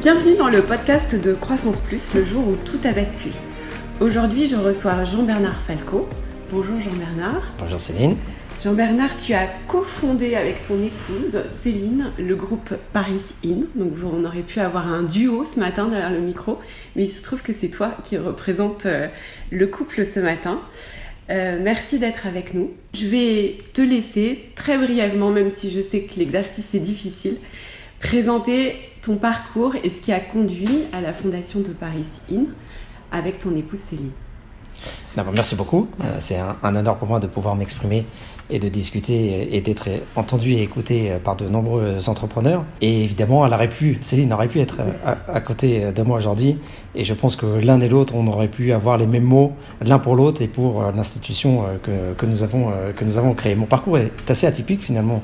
Bienvenue dans le podcast de Croissance Plus, le jour où tout a basculé. Aujourd'hui, je reçois Jean-Bernard Falco. Bonjour Jean-Bernard. Bonjour Céline. Jean-Bernard, tu as cofondé avec ton épouse Céline le groupe Paris In. Donc on aurait pu avoir un duo ce matin derrière le micro, mais il se trouve que c'est toi qui représente le couple ce matin. Merci d'être avec nous. Je vais te laisser très brièvement, même si je sais que l'exercice est difficile, présenter ton parcours et ce qui a conduit à la fondation de Paris In avec ton épouse Céline. Merci beaucoup. C'est un honneur pour moi de pouvoir m'exprimer et de discuter et d'être entendu et écouté par de nombreux entrepreneurs. Et évidemment, Céline aurait pu être à côté de moi aujourd'hui. Et je pense que l'un et l'autre, on aurait pu avoir les mêmes mots l'un pour l'autre et pour l'institution que nous avons créée. Mon parcours est assez atypique finalement.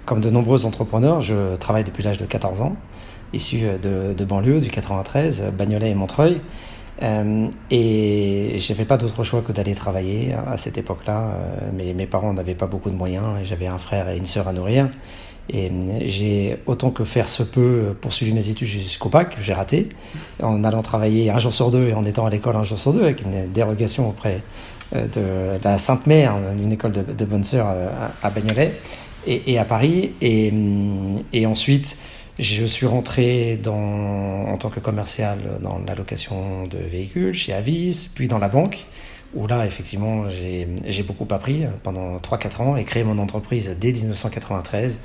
Comme de nombreux entrepreneurs, je travaille depuis l'âge de 14 ans, issu de banlieue, du 93, Bagnolet et Montreuil. Et je n'avais pas d'autre choix que d'aller travailler à cette époque-là. Mes parents n'avaient pas beaucoup de moyens et j'avais un frère et une sœur à nourrir. Et j'ai, autant que faire se peut, poursuivi mes études jusqu'au bac, que j'ai raté, en allant travailler un jour sur deux et en étant à l'école un jour sur deux, avec une dérogation auprès de la Sainte-Mère, une école de bonnes sœurs à Bagnolet et à Paris. Et ensuite, je suis rentré en tant que commercial dans la location de véhicules chez Avis, puis dans la banque, où là, effectivement, j'ai beaucoup appris pendant 3-4 ans et créé mon entreprise dès 1993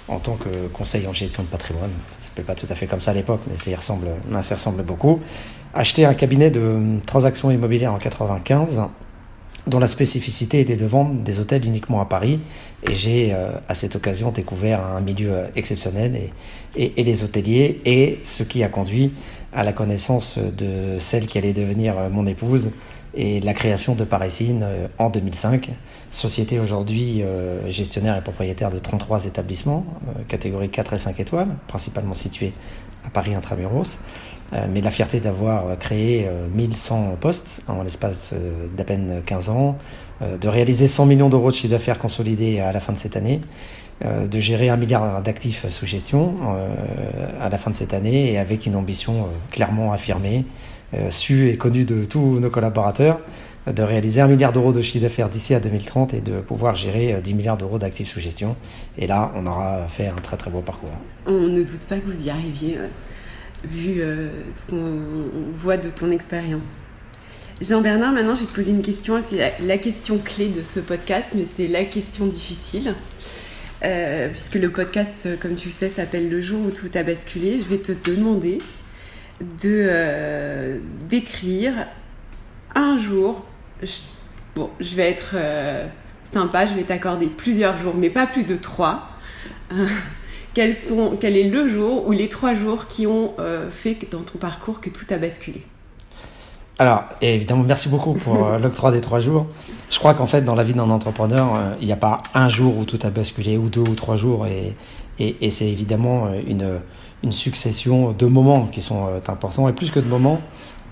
en tant que conseiller en gestion de patrimoine. Ça ne s'appelait pas tout à fait comme ça à l'époque, mais ça y ressemble beaucoup. Acheté un cabinet de transactions immobilières en 1995, dont la spécificité était de vendre des hôtels uniquement à Paris. Et j'ai, à cette occasion, découvert un milieu exceptionnel et les hôteliers, et ce qui a conduit à la connaissance de celle qui allait devenir mon épouse et la création de Paris In en 2005. Société aujourd'hui gestionnaire et propriétaire de 33 établissements, catégorie 4 et 5 étoiles, principalement situés à Paris intramuros. Mais la fierté d'avoir créé 1100 postes en l'espace d'à peine 15 ans, de réaliser 100 millions d'euros de chiffre d'affaires consolidé à la fin de cette année, de gérer 1 milliard d'actifs sous gestion à la fin de cette année, et avec une ambition clairement affirmée, sue et connue de tous nos collaborateurs, de réaliser 1 milliard d'euros de chiffre d'affaires d'ici à 2030 et de pouvoir gérer 10 milliards d'euros d'actifs sous gestion. Et là, on aura fait un très très beau parcours. On ne doute pas que vous y arriviez, vu ce qu'on voit de ton expérience. Jean-Bernard, maintenant je vais te poser une question. C'est la question clé de ce podcast, mais c'est la question difficile. Puisque le podcast, comme tu le sais, s'appelle Le jour où tout a basculé. Je vais te demander d'écrire un jour. Je vais être sympa, je vais t'accorder plusieurs jours, mais pas plus de 3. Quel est le jour ou les 3 jours qui ont fait dans ton parcours que tout a basculé? Alors, évidemment, merci beaucoup pour l'octroi des 3 jours. Je crois qu'en fait, dans la vie d'un entrepreneur, il n'y a pas un jour où tout a basculé, ou 2 ou 3 jours, et c'est évidemment une succession de moments qui sont importants. Et plus que de moments,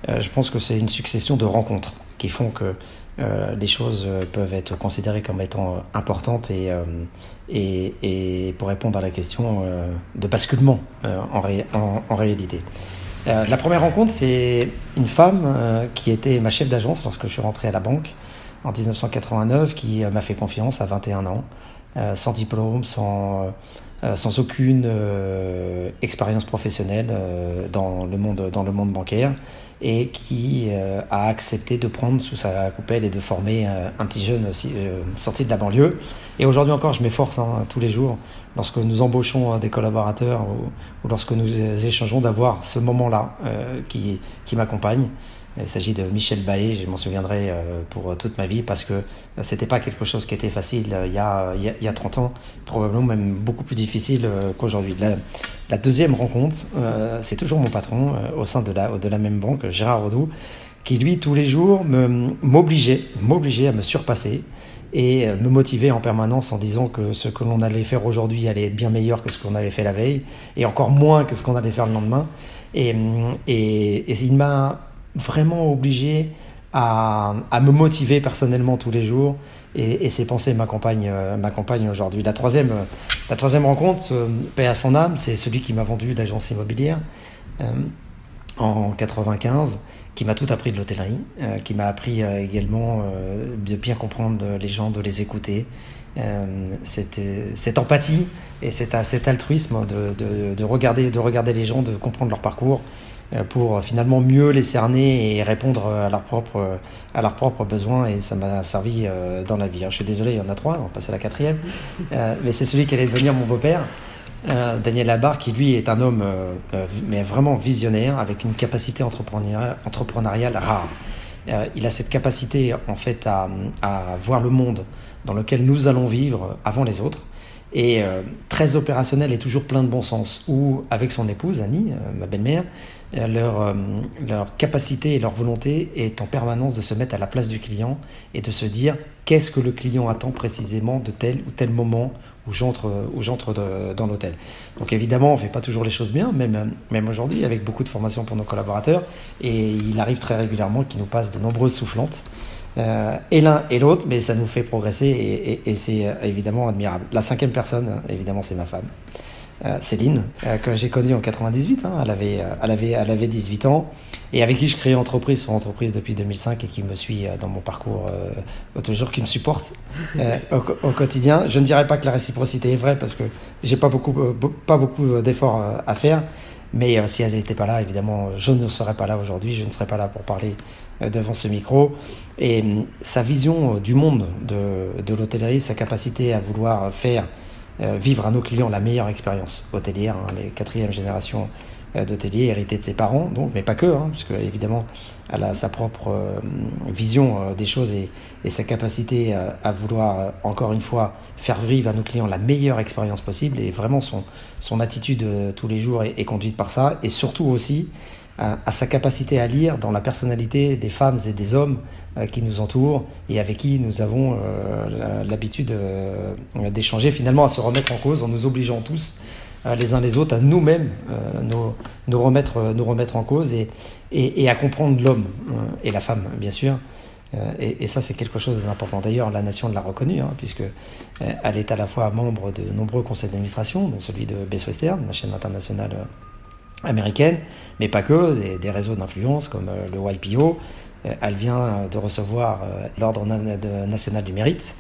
je pense que c'est une succession de rencontres qui font que les choses peuvent être considérées comme étant importantes et pour répondre à la question de basculement en réalité. La première rencontre, c'est une femme qui était ma chef d'agence lorsque je suis rentré à la banque en 1989, qui m'a fait confiance à 21 ans, sans diplôme, sans aucune expérience professionnelle dans le monde bancaire, et qui a accepté de prendre sous sa coupelle et de former un petit jeune sorti de la banlieue. Et aujourd'hui encore, je m'efforce tous les jours, lorsque nous embauchons des collaborateurs ou lorsque nous échangeons, d'avoir ce moment-là qui m'accompagne. Il s'agit de Michel Baé, je m'en souviendrai pour toute ma vie, parce que c'était pas quelque chose qui était facile il y a 30 ans, probablement même beaucoup plus difficile qu'aujourd'hui. La deuxième rencontre, c'est toujours mon patron au sein de la même banque, Gérard Rodoux, qui lui, tous les jours, m'obligeait à me surpasser et me motiver en permanence en disant que ce que l'on allait faire aujourd'hui allait être bien meilleur que ce qu'on avait fait la veille, et encore moins que ce qu'on allait faire le lendemain. Et il m'a vraiment obligé à me motiver personnellement tous les jours, et ces pensées m'accompagnent aujourd'hui. La troisième rencontre, paix à son âme, c'est celui qui m'a vendu l'agence immobilière en 95, qui m'a tout appris de l'hôtellerie, qui m'a appris également de bien comprendre les gens, de les écouter. Cette empathie et cet altruisme de regarder les gens, de comprendre leur parcours pour finalement mieux les cerner et répondre à leurs propres besoins, et ça m'a servi dans la vie. Alors, je suis désolé, il y en a 3, on va passer à la 4e, mais c'est celui qui allait devenir mon beau-père, Daniel Labarre, qui lui est un homme mais vraiment visionnaire, avec une capacité entrepreneuriale rare. Il a cette capacité en fait à voir le monde dans lequel nous allons vivre avant les autres, et très opérationnel et toujours plein de bon sens, où avec son épouse Annie, ma belle-mère, leur capacité et leur volonté est en permanence de se mettre à la place du client et de se dire qu'est-ce que le client attend précisément de tel ou tel moment où j'entre dans l'hôtel. Donc évidemment, on ne fait pas toujours les choses bien, même aujourd'hui, avec beaucoup de formations pour nos collaborateurs, et il arrive très régulièrement qu'ils nous passent de nombreuses soufflantes, et l'un et l'autre, mais ça nous fait progresser, et c'est évidemment admirable. La 5e personne, évidemment, c'est ma femme, Céline, que j'ai connue en 98, elle avait 18 ans, et avec qui je crée son entreprise depuis 2005, et qui me suit dans mon parcours toujours, qui me supporte au quotidien. Je ne dirais pas que la réciprocité est vraie, parce que j'ai pas beaucoup d'efforts à faire, mais si elle n'était pas là, évidemment, je ne serais pas là aujourd'hui, je ne serais pas là pour parler devant ce micro. Et sa vision du monde de l'hôtellerie, sa capacité à vouloir faire vivre à nos clients la meilleure expérience hôtelière, les 4e génération d'hôteliers, héritée de ses parents, donc, mais pas que, puisque évidemment elle a sa propre vision des choses, et sa capacité à vouloir encore une fois faire vivre à nos clients la meilleure expérience possible, et vraiment son attitude tous les jours est conduite par ça, et surtout aussi à sa capacité à lire dans la personnalité des femmes et des hommes qui nous entourent et avec qui nous avons l'habitude d'échanger, finalement à se remettre en cause, en nous obligeant tous les uns les autres à nous-mêmes nous remettre en cause, et à comprendre l'homme et la femme, bien sûr. Et ça, c'est quelque chose d'important. D'ailleurs, la nation l'a reconnu, puisque elle est à la fois membre de nombreux conseils d'administration, dont celui de Best Western, la chaîne internationale américaine, mais pas que, des réseaux d'influence comme le YPO. Elle vient de recevoir l'ordre national du mérite.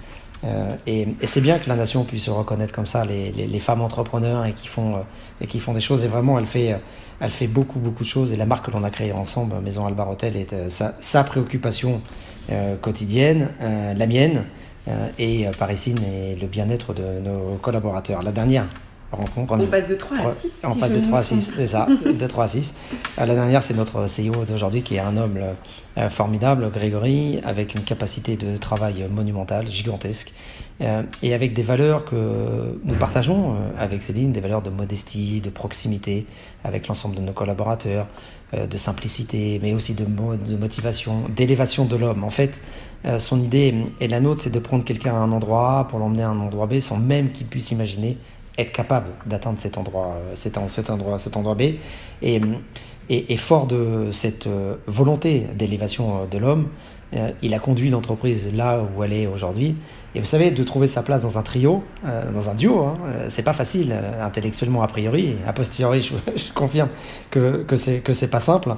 Et c'est bien que la nation puisse reconnaître comme ça les femmes entrepreneurs et qui font des choses, et vraiment elle fait beaucoup de choses, et la marque que l'on a créée ensemble, Maison Albar Hôtel, est sa préoccupation quotidienne, la mienne, et Paris Inn et le bien-être de nos collaborateurs. La dernière rencontre, on passe de 3 à 6. On passe de 3 à 6, c'est ça, de 3 à 6. La dernière, c'est notre CEO d'aujourd'hui, qui est un homme formidable, Grégory, avec une capacité de travail monumentale, gigantesque, et avec des valeurs que nous partageons avec Céline, des valeurs de modestie, de proximité avec l'ensemble de nos collaborateurs, de simplicité, mais aussi de motivation, d'élévation de l'homme. En fait, son idée et la nôtre, c'est de prendre quelqu'un à un endroit A pour l'emmener à un endroit B, sans même qu'il puisse imaginer être capable d'atteindre cet endroit B, et fort de cette volonté d'élévation de l'homme, il a conduit l'entreprise là où elle est aujourd'hui. Et vous savez, de trouver sa place dans un trio, dans un duo, c'est pas facile intellectuellement a priori, a posteriori je confirme que c'est pas simple,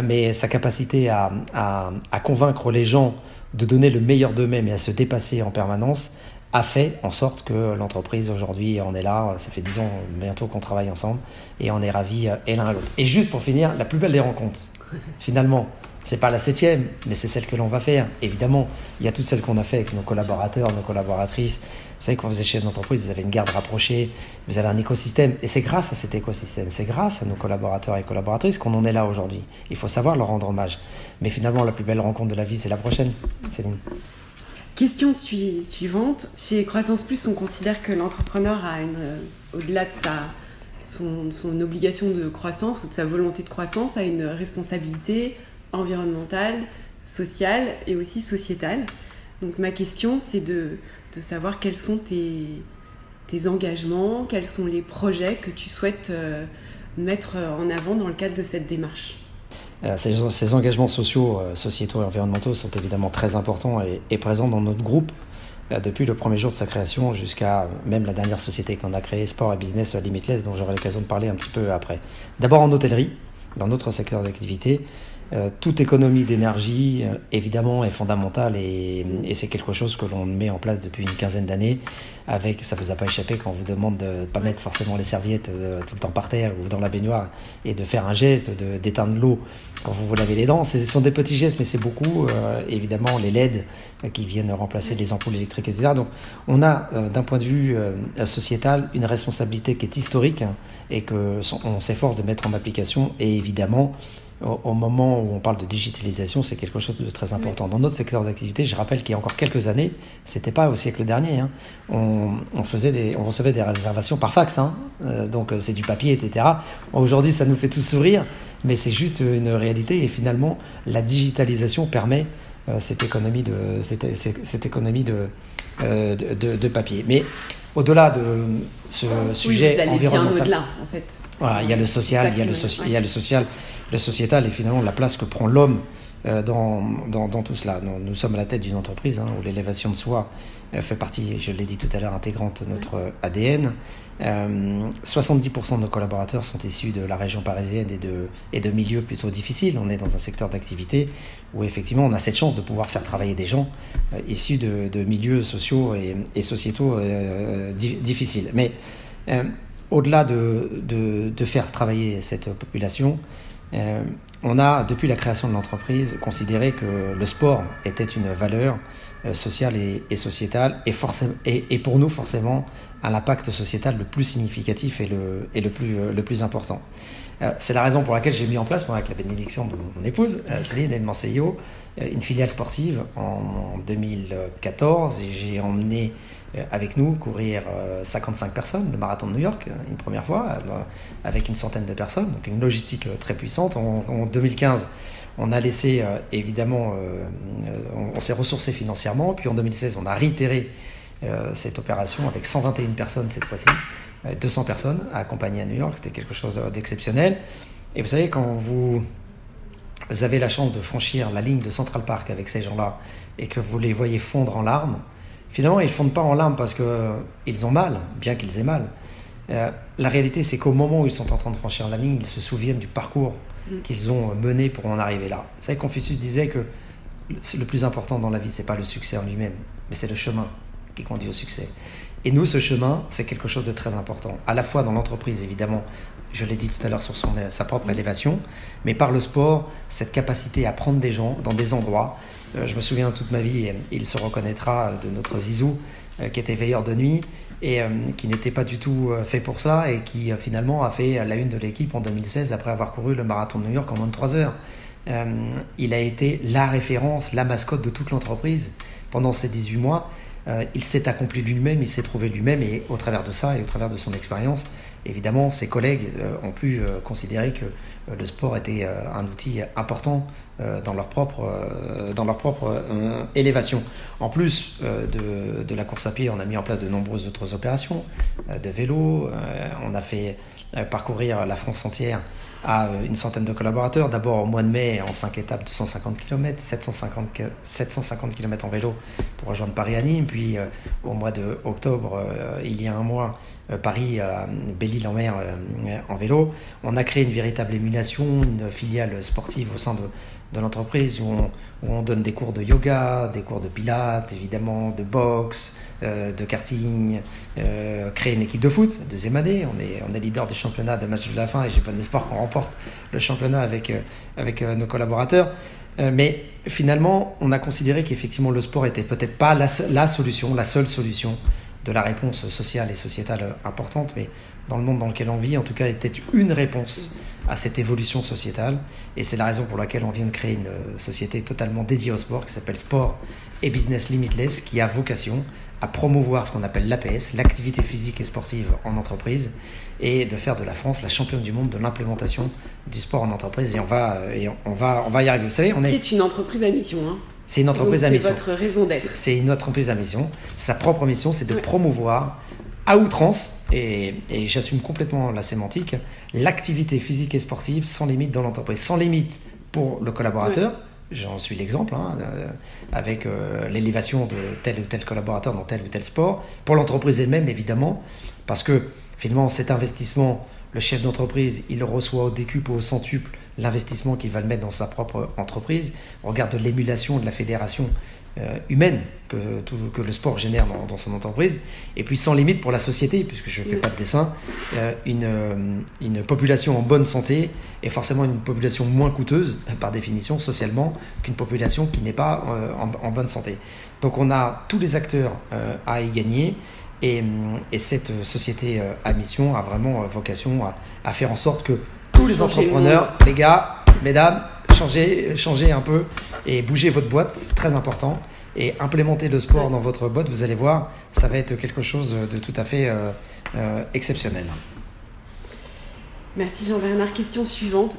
mais sa capacité à convaincre les gens de donner le meilleur d'eux-mêmes et à se dépasser en permanence a fait en sorte que l'entreprise aujourd'hui en est là. Ça fait 10 ans bientôt qu'on travaille ensemble, et on est ravis et l'un à l'autre. Et juste pour finir, la plus belle des rencontres, finalement, c'est pas la 7e, mais c'est celle que l'on va faire. Évidemment, il y a toutes celles qu'on a fait avec nos collaborateurs, nos collaboratrices. Vous savez, quand vous êtes chez une entreprise, vous avez une garde rapprochée, vous avez un écosystème, et c'est grâce à cet écosystème, c'est grâce à nos collaborateurs et collaboratrices qu'on en est là aujourd'hui. Il faut savoir leur rendre hommage. Mais finalement, la plus belle rencontre de la vie, c'est la prochaine, Céline. Question suivante. Chez Croissance Plus, on considère que l'entrepreneur a au-delà de son obligation de croissance ou de sa volonté de croissance, a une responsabilité environnementale, sociale et aussi sociétale. Donc ma question, c'est de savoir quels sont tes engagements, quels sont les projets que tu souhaites mettre en avant dans le cadre de cette démarche. Ces engagements sociaux, sociétaux et environnementaux sont évidemment très importants et présents dans notre groupe depuis le premier jour de sa création jusqu'à même la dernière société qu'on a créée, Sport et Business Limitless, dont j'aurai l'occasion de parler un petit peu après. D'abord en hôtellerie, dans notre secteur d'activité, toute économie d'énergie, évidemment, est fondamentale et c'est quelque chose que l'on met en place depuis une quinzaine d'années. Ça ne vous a pas échappé quand on vous demande de ne pas mettre forcément les serviettes tout le temps par terre ou dans la baignoire et de faire un geste, d'éteindre l'eau quand vous vous lavez les dents. Ce sont des petits gestes, mais c'est beaucoup. Évidemment, les LED qui viennent remplacer les ampoules électriques, etc. Donc, on a, d'un point de vue sociétal, une responsabilité qui est historique et qu'on s'efforce de mettre en application. Et évidemment, au moment où on parle de digitalisation, c'est quelque chose de très important. Dans notre secteur d'activité, je rappelle qu'il y a encore quelques années, c'était pas au siècle dernier, on recevait des réservations par fax, donc c'est du papier, etc. Aujourd'hui, ça nous fait tous sourire, mais c'est juste une réalité. Et finalement, la digitalisation permet cette économie de papier. Mais au-delà de ce sujet environnemental, bien au-delà, en fait. Voilà, il y a le social, il y a le social, le sociétal et finalement la place que prend l'homme dans tout cela. Nous sommes à la tête d'une entreprise où l'élévation de soi fait partie, je l'ai dit tout à l'heure, intégrante de notre ADN. 70% de nos collaborateurs sont issus de la région parisienne et de milieux plutôt difficiles. On est dans un secteur d'activité où effectivement on a cette chance de pouvoir faire travailler des gens issus de milieux sociaux et sociétaux difficiles. Mais au-delà de faire travailler cette population, on a, depuis la création de l'entreprise, considéré que le sport était une valeur sociale et sociétale et pour nous forcément à l'impact sociétal le plus significatif et le plus important. C'est la raison pour laquelle j'ai mis en place, moi, avec la bénédiction de mon épouse, Céline Edmanseyo, une filiale sportive en 2014 et j'ai emmené avec nous courir 55 personnes, le marathon de New York, une première fois, avec une centaine de personnes, donc une logistique très puissante. En 2015, on a laissé, évidemment, on s'est ressourcé financièrement, puis en 2016, on a réitéré cette opération avec 121 personnes cette fois-ci, 200 personnes à accompagner à New York, c'était quelque chose d'exceptionnel. Et vous savez, quand vous avez la chance de franchir la ligne de Central Park avec ces gens-là et que vous les voyez fondre en larmes, finalement, ils ne fondent pas en larmes parce qu'ils ont mal, bien qu'ils aient mal. La réalité, c'est qu'au moment où ils sont en train de franchir la ligne, ils se souviennent du parcours qu'ils ont mené pour en arriver là. Vous savez, Confucius disait que le plus important dans la vie, ce n'est pas le succès en lui-même, mais c'est le chemin qui conduit au succès. Et nous, ce chemin, c'est quelque chose de très important. À la fois dans l'entreprise, évidemment, je l'ai dit tout à l'heure sur sa propre élévation, mais par le sport, cette capacité à prendre des gens dans des endroits. Je me souviens toute ma vie, et il se reconnaîtra, de notre Zizou, qui était veilleur de nuit et qui n'était pas du tout fait pour ça et qui finalement a fait la une de l'équipe en 2016 après avoir couru le marathon de New York en moins de 3 heures. Il a été la référence, la mascotte de toute l'entreprise pendant ces 18 mois. Il s'est accompli lui-même, il s'est trouvé lui-même et au travers de ça et au travers de son expérience, évidemment, ses collègues ont pu considérer que le sport était un outil important dans leur propre élévation. En plus de la course à pied, on a mis en place de nombreuses autres opérations, de vélo, on a fait parcourir la France entière à une centaine de collaborateurs. D'abord au mois de mai en 5 étapes, 250 km, 750 km en vélo pour rejoindre Paris à Nîmes. Puis au mois d'octobre, il y a un mois, Paris à Belle-Île-en-Mer en vélo. On a créé une véritable émulation, une filiale sportive au sein de l'entreprise où on donne des cours de yoga, des cours de pilates, évidemment, de boxe, de karting, créer une équipe de foot, deuxième année, on est leader du championnat de match de la fin et j'ai bon espoir qu'on remporte le championnat avec nos collaborateurs. Mais finalement, on a considéré qu'effectivement le sport était peut-être pas la seule solution de la réponse sociale et sociétale importante, mais dans le monde dans lequel on vit, en tout cas, était une réponse à cette évolution sociétale. Et c'est la raison pour laquelle on vient de créer une société totalement dédiée au sport qui s'appelle Sport et Business Limitless, qui a vocation à promouvoir ce qu'on appelle l'APS, l'activité physique et sportive en entreprise, et de faire de la France la championne du monde de l'implémentation du sport en entreprise. Et on va y arriver. Vous savez, c'est une entreprise à mission. C'est une entreprise à mission. C'est votre raison d'être. C'est une entreprise à mission. Sa propre mission, c'est de promouvoir à outrance, et j'assume complètement la sémantique, l'activité physique et sportive sans limite dans l'entreprise. Sans limite pour le collaborateur. J'en suis l'exemple, avec l'élévation de tel ou tel collaborateur dans tel ou tel sport. Pour l'entreprise elle-même, évidemment, parce que finalement, cet investissement, Le chef d'entreprise, il reçoit au décuple ou au centuple l'investissement qu'il va le mettre dans sa propre entreprise. On regarde l'émulation de la fédération humaine que le sport génère dans son entreprise. Et puis sans limite pour la société, puisque je ne fais pas de dessin, une population en bonne santé est forcément une population moins coûteuse, par définition, socialement, qu'une population qui n'est pas en bonne santé. Donc on a tous les acteurs à y gagner. Et cette société à mission a vraiment vocation à faire en sorte que tous les entrepreneurs, les gars, mesdames, changez un peu et bougez votre boîte, c'est très important. Et implémenter le sport dans votre boîte, vous allez voir, ça va être quelque chose de tout à fait exceptionnel. Merci Jean-Bernard. Question suivante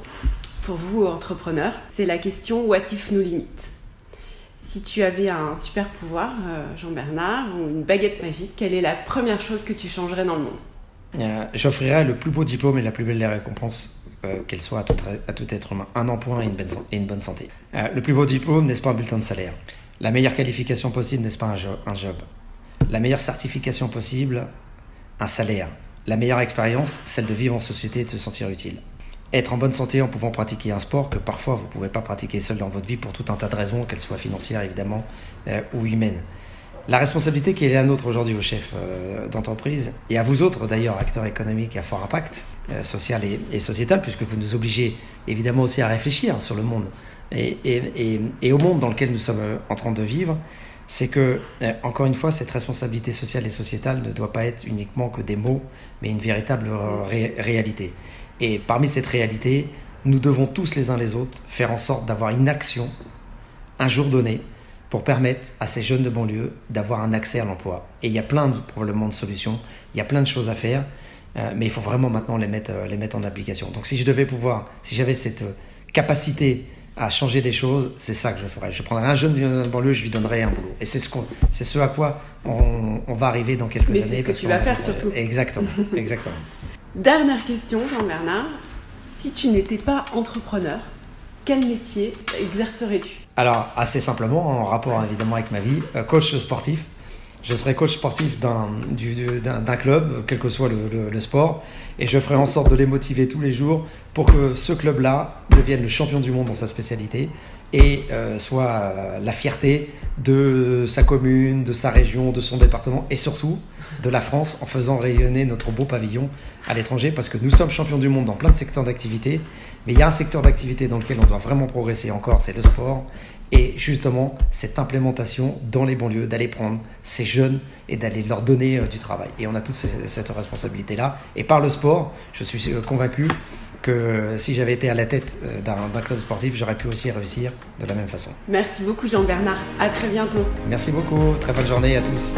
pour vous, entrepreneurs. C'est la question « What if no limit ?» Si tu avais un super pouvoir, Jean-Bernard, ou une baguette magique, quelle est la première chose que tu changerais dans le monde ? J'offrirais le plus beau diplôme et la plus belle des récompenses, qu'elle soit à tout être humain. Un emploi et une bonne santé. Le plus beau diplôme, n'est-ce pas un bulletin de salaire ? La meilleure qualification possible, n'est-ce pas un job ? La meilleure certification possible, un salaire. La meilleure expérience, celle de vivre en société et de se sentir utile. Être en bonne santé en pouvant pratiquer un sport que parfois vous ne pouvez pas pratiquer seul dans votre vie pour tout un tas de raisons, qu'elles soient financières évidemment ou humaines. La responsabilité qui est la nôtre aujourd'hui aux chefs d'entreprise et à vous autres d'ailleurs acteurs économiques à fort impact social et sociétal, puisque vous nous obligez évidemment aussi à réfléchir sur le monde et au monde dans lequel nous sommes en train de vivre, c'est que, encore une fois, cette responsabilité sociale et sociétale ne doit pas être uniquement que des mots, mais une véritable réalité. Et parmi cette réalité, nous devons tous les uns les autres faire en sorte d'avoir une action, un jour donné, pour permettre à ces jeunes de banlieue d'avoir un accès à l'emploi. Et il y a probablement de solutions, il y a plein de choses à faire, mais il faut vraiment maintenant les mettre en application. Donc si j'avais cette capacité à changer les choses, c'est ça que je ferais. Je prendrais un jeune de banlieue, je lui donnerais un boulot. Et c'est ce à quoi on va arriver dans quelques années. Mais c'est ce que tu vas faire surtout. Exactement. Dernière question, Jean-Bernard. Si tu n'étais pas entrepreneur, quel métier exercerais-tu ? Alors, assez simplement, en rapport évidemment avec ma vie, coach sportif. Je serai coach sportif d'un club, quel que soit le sport, et je ferai en sorte de les motiver tous les jours pour que ce club-là devienne le champion du monde dans sa spécialité et soit la fierté de sa commune, de sa région, de son département et surtout de la France en faisant rayonner notre beau pavillon à l'étranger, parce que nous sommes champions du monde dans plein de secteurs d'activité, mais il y a un secteur d'activité dans lequel on doit vraiment progresser encore, c'est le sport. Et justement, cette implémentation dans les banlieues, d'aller prendre ces jeunes et d'aller leur donner du travail. Et on a toute cette responsabilité-là. Et par le sport, je suis convaincu que si j'avais été à la tête d'un club sportif, j'aurais pu aussi réussir de la même façon. Merci beaucoup Jean-Bernard, à très bientôt. Merci beaucoup, très bonne journée à tous.